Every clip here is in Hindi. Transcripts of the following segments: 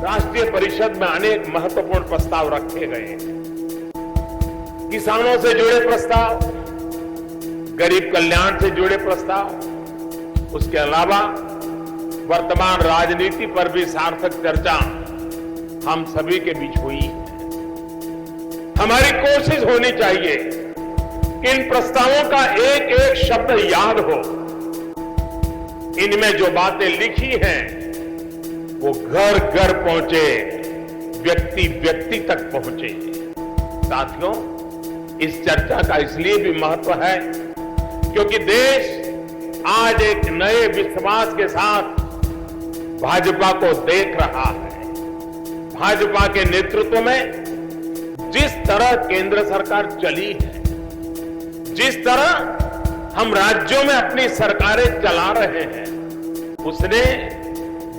राष्ट्रीय परिषद में अनेक महत्वपूर्ण प्रस्ताव रखे गए हैं। किसानों से जुड़े प्रस्ताव, गरीब कल्याण से जुड़े प्रस्ताव, उसके अलावा वर्तमान राजनीति पर भी सार्थक चर्चा हम सभी के बीच हुई है। हमारी कोशिश होनी चाहिए कि इन प्रस्तावों का एक एक शब्द याद हो, इनमें जो बातें लिखी हैं वो घर घर पहुंचे, व्यक्ति व्यक्ति तक पहुंचे। साथियों, इस चर्चा का इसलिए भी महत्व है क्योंकि देश आज एक नए विश्वास के साथ भाजपा को देख रहा है। भाजपा के नेतृत्व में जिस तरह केंद्र सरकार चली है, जिस तरह हम राज्यों में अपनी सरकारें चला रहे हैं, उसने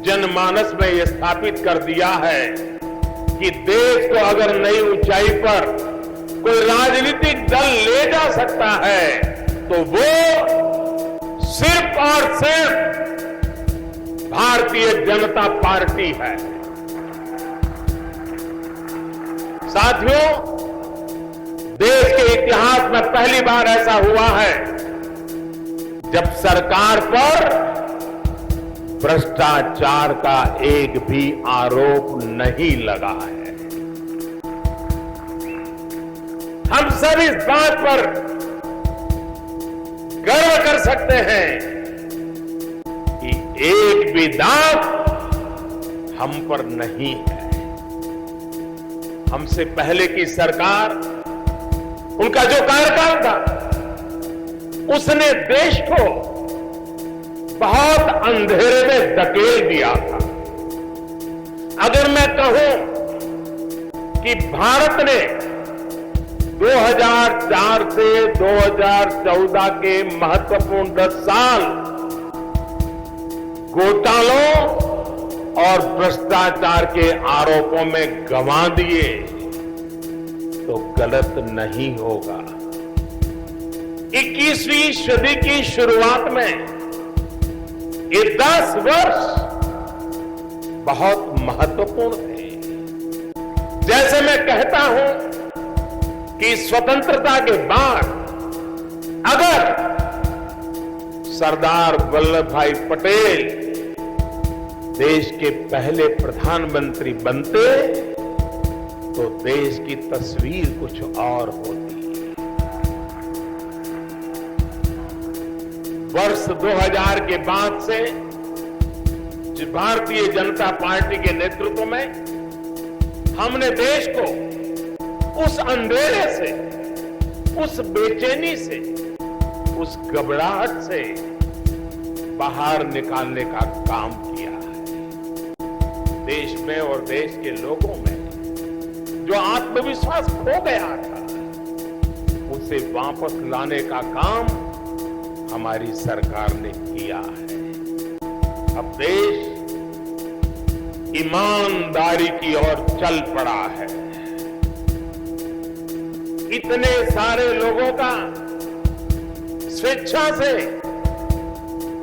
जनमानस में यह स्थापित कर दिया है कि देश को अगर नई ऊंचाई पर कोई राजनीतिक दल ले जा सकता है तो वो सिर्फ और सिर्फ भारतीय जनता पार्टी है। साथियों, देश के इतिहास में पहली बार ऐसा हुआ है जब सरकार पर भ्रष्टाचार का एक भी आरोप नहीं लगा है। हम सब इस बात पर गर्व कर सकते हैं कि एक भी दाग हम पर नहीं है। हमसे पहले की सरकार, उनका जो कार्यकाल था, उसने देश को बहुत अंधेरे में धकेल दिया था। अगर मैं कहूं कि भारत ने 2004 से 2014 के महत्वपूर्ण 10 साल घोटालों और भ्रष्टाचार के आरोपों में गंवा दिए तो गलत नहीं होगा। 21वीं सदी की शुरुआत में ये 10 वर्ष बहुत महत्वपूर्ण थे। जैसे मैं कहता हूं कि स्वतंत्रता के बाद अगर सरदार वल्लभ भाई पटेल देश के पहले प्रधानमंत्री बनते तो देश की तस्वीर कुछ और होती। वर्ष 2000 के बाद से भारतीय जनता पार्टी के नेतृत्व में हमने देश को उस अंधेरे से, उस बेचैनी से, उस घबराहट से बाहर निकालने का काम किया है। देश में और देश के लोगों में जो आत्मविश्वास खो गया था, उसे वापस लाने का काम हमारी सरकार ने किया है। अब देश ईमानदारी की ओर चल पड़ा है। इतने सारे लोगों का स्वेच्छा से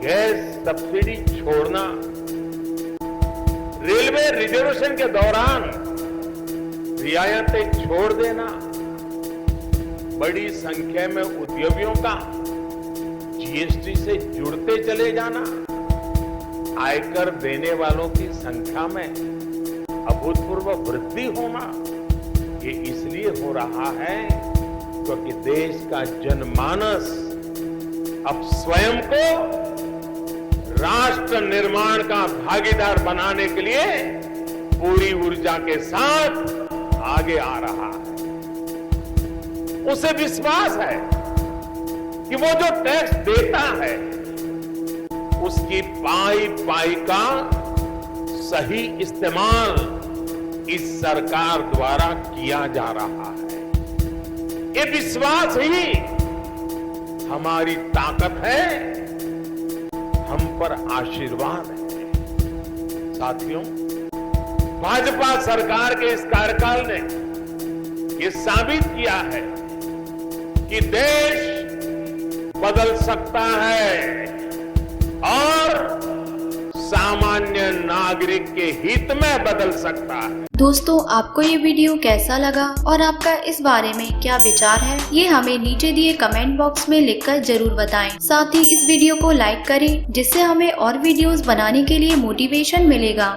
गैस सब्सिडी छोड़ना, रेलवे रिजर्वेशन के दौरान रियायतें छोड़ देना, बड़ी संख्या में उद्योगियों का जीएसटी से जुड़ते चले जाना, आयकर देने वालों की संख्या में अभूतपूर्व वृद्धि होना, ये इसलिए हो रहा है क्योंकि देश का जनमानस अब स्वयं को राष्ट्र निर्माण का भागीदार बनाने के लिए पूरी ऊर्जा के साथ आगे आ रहा है। उसे विश्वास है कि वो जो टैक्स देता है उसकी पाई पाई का सही इस्तेमाल इस सरकार द्वारा किया जा रहा है। ये विश्वास ही हमारी ताकत है, हम पर आशीर्वाद है। साथियों, भाजपा सरकार के इस कार्यकाल ने ये साबित किया है कि देश बदल सकता है और सामान्य नागरिक नागरिक के हित में बदल सकता है। दोस्तों, आपको ये वीडियो कैसा लगा और आपका इस बारे में क्या विचार है, ये हमें नीचे दिए कमेंट बॉक्स में लिखकर जरूर बताएं। साथ ही इस वीडियो को लाइक करें, जिससे हमें और वीडियोस बनाने के लिए मोटिवेशन मिलेगा।